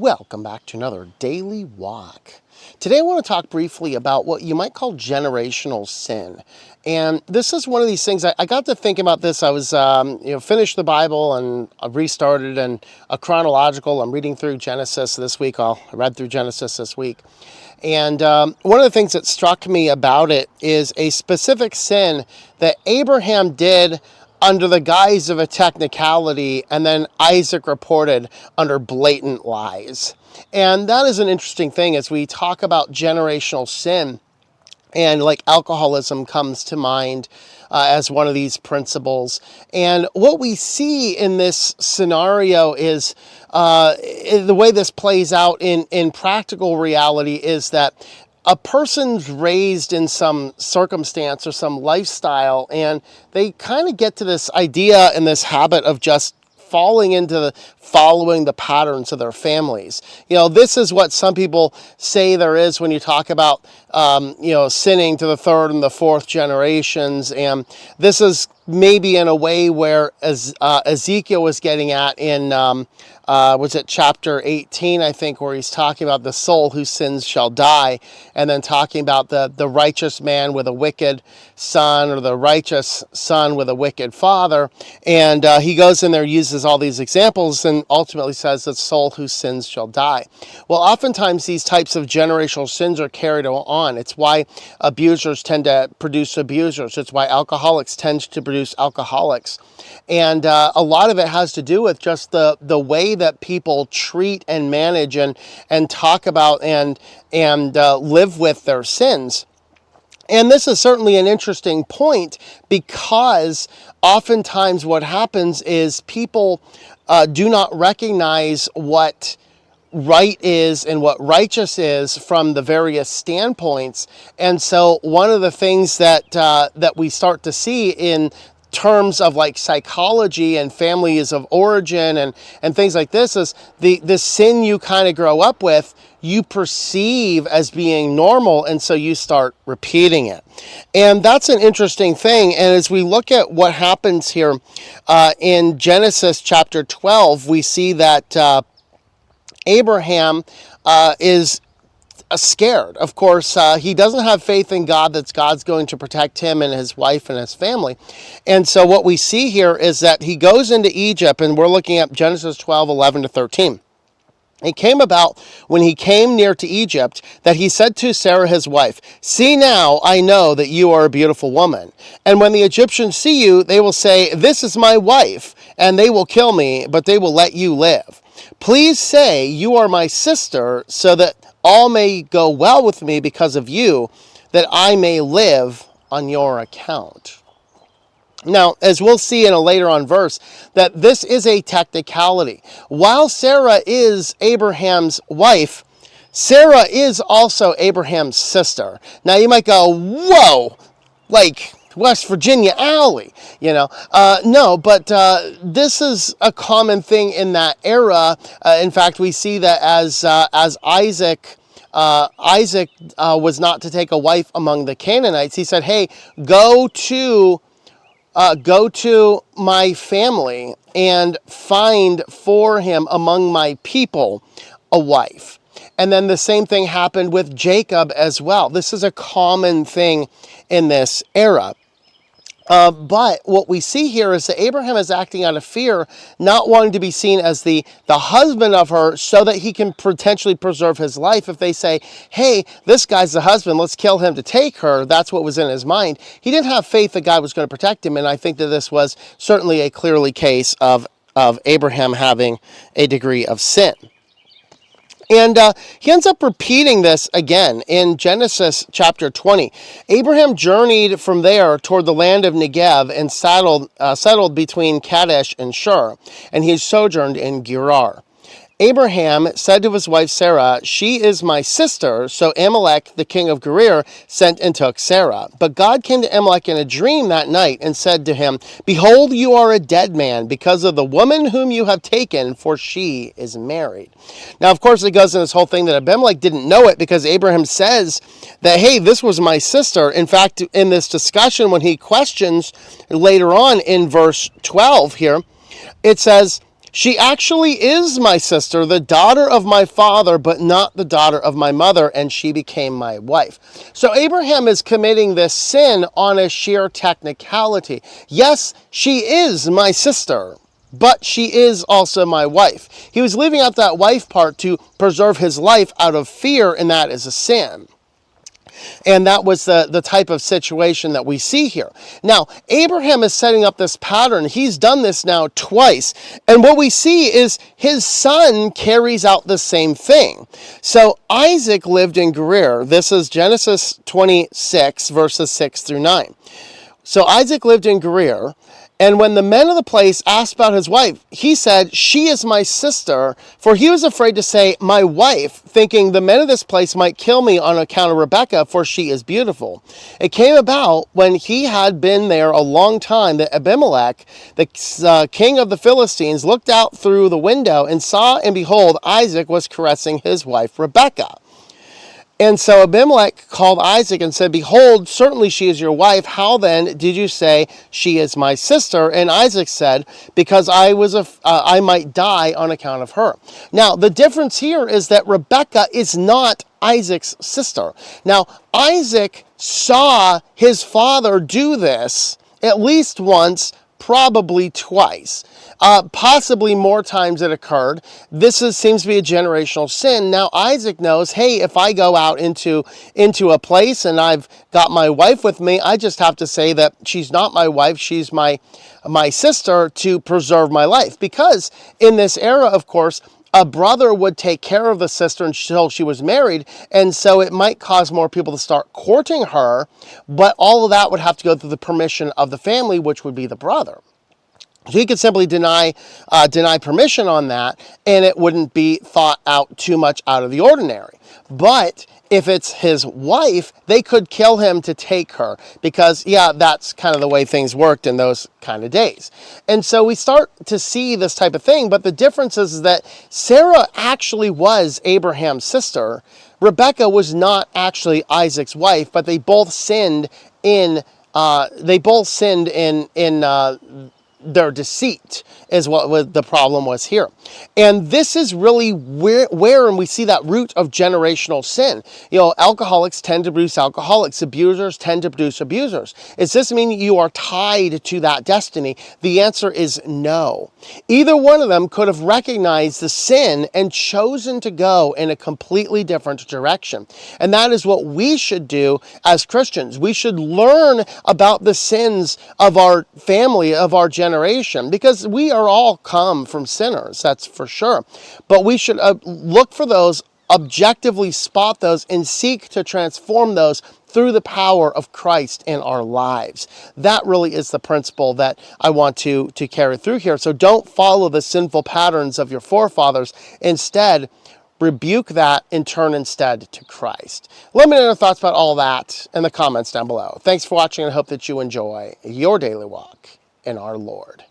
Welcome back to another Daily Walk. Today I want to talk briefly about what you might call generational sin. And this is one of these things, I got to thinking about this. I was, finished the Bible and I restarted and a chronological. I'm reading through Genesis this week. I read through Genesis this week. And one of the things that struck me about it is a specific sin that Abraham did under the guise of a technicality, and then Isaac reported under blatant lies. And that is an interesting thing as we talk about generational sin. And like alcoholism comes to mind as one of these principles. And what we see in this scenario is the way this plays out in practical reality is that a person's raised in some circumstance or some lifestyle, and they kind of get to this idea and this habit of just following the patterns of their families. This is what some people say there is when you talk about, sinning to the third and the fourth generations. And this is maybe in a way where Ezekiel was getting at in, was it chapter 18, I think, where he's talking about the soul whose sins shall die, and then talking about the righteous man with a wicked son, or the righteous son with a wicked father. And he goes in there, uses all these examples, and ultimately says the soul whose sins shall die. Well, oftentimes these types of generational sins are carried on. It's why abusers tend to produce abusers. It's why alcoholics tend to produce alcoholics. And a lot of it has to do with just the way that people treat and manage and talk about and live with their sins. And this is certainly an interesting point, because oftentimes what happens is people do not recognize what right is and what righteous is from the various standpoints. And so one of the things that we start to see in terms of like psychology and families of origin and things like this is the sin you kind of grow up with, you perceive as being normal, and so you start repeating it. And that's an interesting thing. And as we look at what happens here in Genesis chapter 12, we see that Abraham is scared. Of course, he doesn't have faith in God that God's going to protect him and his wife and his family. And so what we see here is that he goes into Egypt, and we're looking at Genesis 12, 11 to 13. It came about when he came near to Egypt that he said to Sarah his wife, "See now, I know that you are a beautiful woman. And when the Egyptians see you, they will say, 'This is my wife,' and they will kill me, but they will let you live. Please say you are my sister, so that all may go well with me because of you, that I may live on your account." Now, as we'll see in a later on verse, that this is a technicality. While Sarah is Abraham's wife, Sarah is also Abraham's sister. Now, you might go, whoa, like West Virginia alley, no, but this is a common thing in that era. In fact, we see that as Isaac was not to take a wife among the Canaanites. He said, "Hey, go to my family and find for him among my people a wife." And then the same thing happened with Jacob as well. This is a common thing in this era. But what we see here is that Abraham is acting out of fear, not wanting to be seen as the husband of her, so that he can potentially preserve his life. If they say, "Hey, this guy's the husband, let's kill him to take her," that's what was in his mind. He didn't have faith that God was going to protect him. And I think that this was certainly a clearly case of Abraham having a degree of sin. And he ends up repeating this again in Genesis chapter 20. Abraham journeyed from there toward the land of Negev and settled between Kadesh and Shur, and he sojourned in Gerar. Abraham said to his wife Sarah, "She is my sister." So Amalek, the king of Gerar, sent and took Sarah. But God came to Amalek in a dream that night and said to him, "Behold, you are a dead man because of the woman whom you have taken, for she is married." Now, of course, it goes in this whole thing that Abimelech didn't know it, because Abraham says that, "Hey, this was my sister." In fact, in this discussion, when he questions later on in verse 12 here, it says, She actually is my sister, the daughter of my father, but not the daughter of my mother, and she became my wife. So Abraham is committing this sin on a sheer technicality. Yes, she is my sister, but she is also my wife. He was leaving out that wife part to preserve his life out of fear, and that is a sin. And that was the type of situation that we see here. Now, Abraham is setting up this pattern. He's done this now twice. And what we see is his son carries out the same thing. So Isaac lived in Gerar. This is Genesis 26, verses 6 through 9. So Isaac lived in Gerar, and when the men of the place asked about his wife, he said, "She is my sister," for he was afraid to say, "my wife," thinking the men of this place might kill me on account of Rebekah, for she is beautiful. It came about when he had been there a long time that Abimelech, the king of the Philistines, looked out through the window and saw, and behold, Isaac was caressing his wife Rebekah. And so Abimelech called Isaac and said, "Behold, certainly she is your wife. How then did you say she is my sister?" And Isaac said, "Because I might die on account of her." Now, the difference here is that Rebekah is not Isaac's sister. Now, Isaac saw his father do this at least once, probably twice. Possibly more times it occurred. Seems to be a generational sin. Now Isaac knows, hey, if I go out into a place and I've got my wife with me, I just have to say that she's not my wife, she's my sister, to preserve my life. Because in this era, of course, a brother would take care of the sister until she was married, and so it might cause more people to start courting her, but all of that would have to go through the permission of the family, which would be the brother. So he could simply deny permission on that, and it wouldn't be thought out too much out of the ordinary. But if it's his wife, they could kill him to take her, because, yeah, that's kind of the way things worked in those kind of days. And so we start to see this type of thing, but the difference is that Sarah actually was Abraham's sister. Rebekah was not actually Isaac's wife, but they both sinned in their deceit, is what the problem was here. And this is really where and we see that root of generational sin. Alcoholics tend to produce alcoholics. Abusers tend to produce abusers. Does this mean you are tied to that destiny? The answer is no. Either one of them could have recognized the sin and chosen to go in a completely different direction. And that is what we should do as Christians. We should learn about the sins of our family, of our generation, because we are all come from sinners, that's for sure. But we should look for those, objectively spot those, and seek to transform those through the power of Christ in our lives. That really is the principle that I want to carry through here. So don't follow the sinful patterns of your forefathers. Instead, rebuke that and turn instead to Christ. Let me know your thoughts about all that in the comments down below. Thanks for watching, and I hope that you enjoy your daily walk in our Lord.